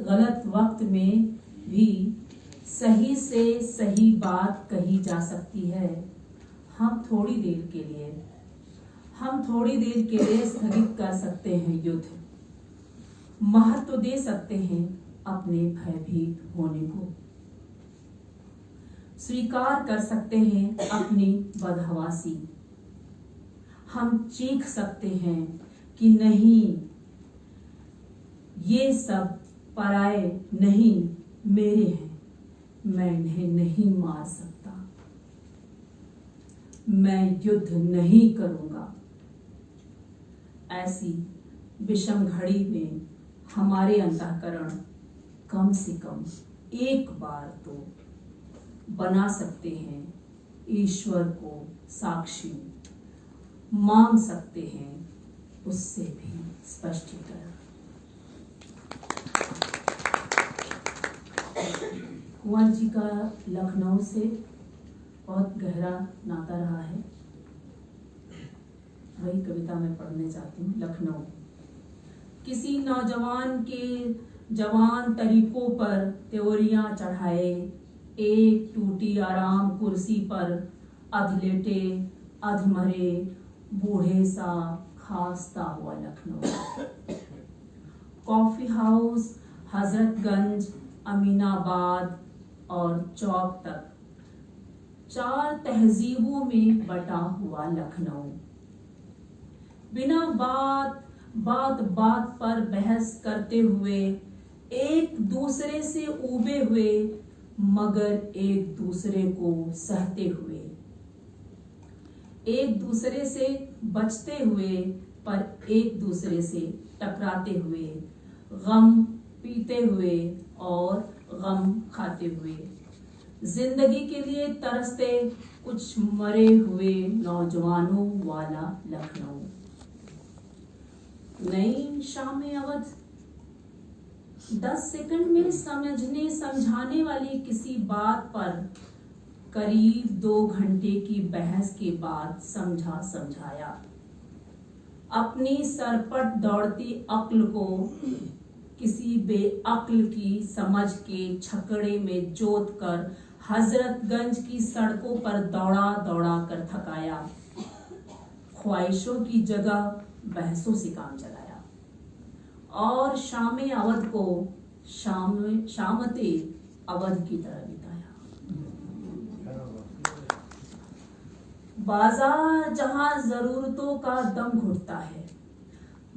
गलत वक्त में भी सही से सही बात कही जा सकती है। हम थोड़ी देर के लिए स्थगित कर सकते हैं युद्ध, महत्व दे सकते हैं अपने भयभीत होने को, स्वीकार कर सकते हैं अपनी बदहवासी। हम चीख सकते हैं कि नहीं, ये सब पराए नहीं, मेरे हैं, मैं इन्हें नहीं मार सकता, मैं युद्ध नहीं करूंगा। ऐसी विषम घड़ी में हमारे अंतःकरण कम से कम एक बार तो बना सकते हैं ईश्वर को साक्षी, मांग सकते हैं उससे भी स्पष्टीकरण। कुंवर जी का लखनऊ से बहुत गहरा नाता रहा है। वही कविता मैं पढ़ने चाहती हूँ। लखनऊ। किसी नौजवान के जवान तरीकों पर त्योरियां चढ़ाए, एक टूटी आराम कुर्सी पर अध लेटे अध मरे बूढ़े सा खास्ता हुआ लखनऊ। कॉफी हाउस हजरतगंज, अमीनाबाद और चौक तक 4 तहजीबों में बटा हुआ लखनऊ। बिना बात पर बहस करते हुए, एक दूसरे से ऊबे हुए मगर एक दूसरे को सहते हुए, एक दूसरे से बचते हुए पर एक दूसरे से टकराते हुए, गम पीते हुए और गम खाते हुए, जिंदगी के लिए तरसते कुछ मरे हुए नौजवानों वाला लखनऊ। नई शाम अवध 10 सेकंड में समझने समझाने वाली किसी बात पर करीब 2 घंटे की बहस के बाद समझाया। अपनी सरपट दौड़ती अक्ल को किसी बेअक्ल की समझ के छकड़े में जोत कर हजरतगंज की सड़कों पर दौड़ा कर थकाया। ख्वाहिशों की जगह बहसों से काम चलाया और शाम अवध को शामते अवध की तरह बिताया। बाजार जहां जरूरतों का दम घुटता है,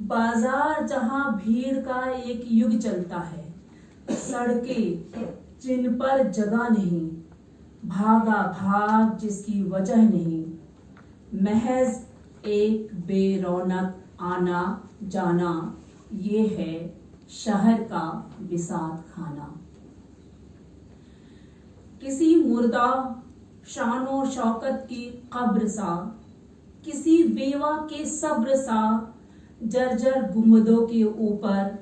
बाजार जहां भीड़ का एक युग चलता है, सड़कें जिन पर जगह नहीं, भागा भाग जिसकी वजह नहीं, महज एक बेरौनक आना जाना, ये है शहर का बिसात खाना। किसी मुर्दा शानो शौकत की कब्र सा, किसी बेवा के सब्र सा, जर्जर गुंबदों के ऊपर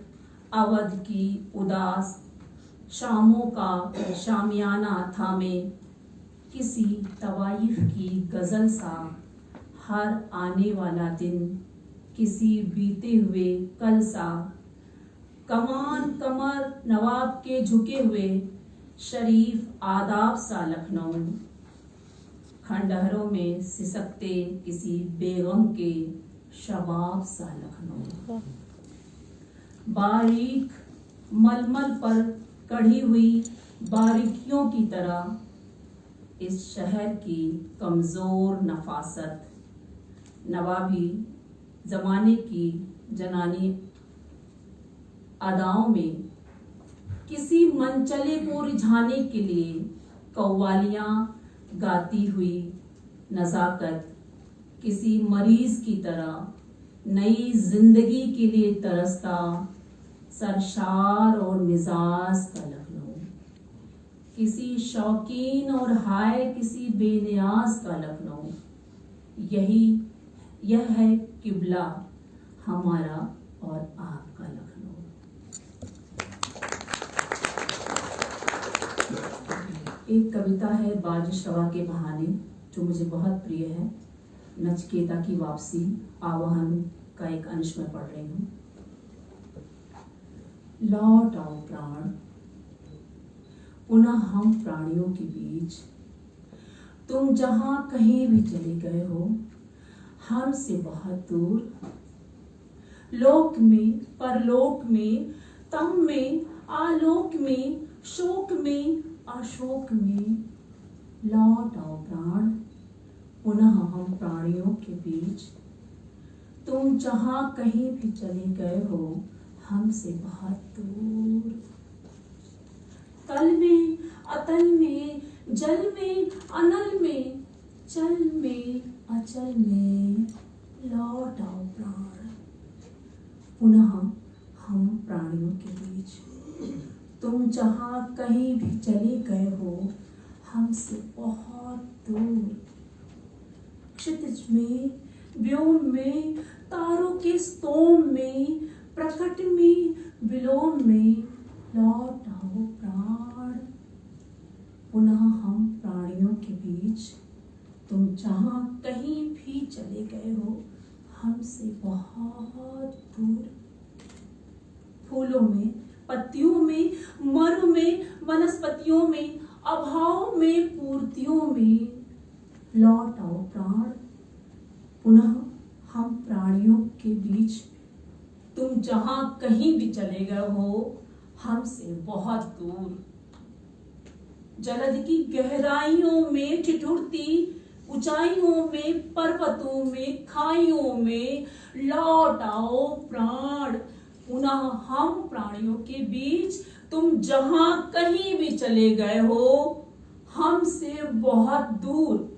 अवध की उदास शामों का शामियाना थामे, किसी तवाइफ की गजल सा, हर आने वाला दिन किसी बीते हुए कल सा, कमान कमर नवाब के झुके हुए शरीफ आदाब सा लखनऊ, खंडहरों में सिसकते किसी बेगम के शबाब सा लखनऊ। बारीक मलमल पर कढ़ी हुई बारीकियों की तरह इस शहर की कमजोर नफासत, नवाबी जमाने की जनानी अदाओं में किसी मनचले को रिझाने के लिए कव्वालियां गाती हुई नजाकत, किसी मरीज की तरह नई जिंदगी के लिए तरसता सरशार और मिजाज का लखनऊ, किसी शौकीन और हाय किसी बेनियाज का लखनऊ। यह है किबला हमारा और आपका लखनऊ। एक कविता है बाजशवा के बहाने जो मुझे बहुत प्रिय है। नचकेता की वापसी आवाहन का एक अंश में पढ़ रही हूँ। लौट आओ प्राण, पुनः हम प्राणियों के बीच। तुम जहां कहीं भी चले गए हो, हमसे बहुत दूर। लोक में, परलोक में, तम में, आलोक में, शोक में, अशोक में, लौट आओ प्राण, पुनः हम प्राणियों के बीच। तुम जहां कहीं भी चले गए हो, हमसे बहुत दूर। तल में, अतल में, जल में, अनल में, चल में, अचल में, लौट आओ प्राण, पुनः हम प्राणियों के बीच। तुम जहां कहीं भी चले गए हो, हमसे बहुत दूर। क्षितिज में, व्योम में, तारों के स्तोम में, प्रकट में, विलोम में, लौट आओ प्राण, पुनः हम प्राणियों के बीच। तुम जहां कहीं भी चले गए हो, हमसे बहुत दूर। फूलों में, पत्तियों में, मरु में, वनस्पतियों में, अभाव में, पूर्तियों में, लौट आओ प्राण, पुनः हम प्राणियों के बीच। तुम जहां कहीं भी चले गए हो, हमसे बहुत दूर। जलद की गहराइयों में ठिठुरती, ऊंचाइयों में, पर्वतों में, खाइयों में, लौट आओ प्राण, पुनः हम प्राणियों के बीच। तुम जहां कहीं भी चले गए हो, हमसे बहुत दूर।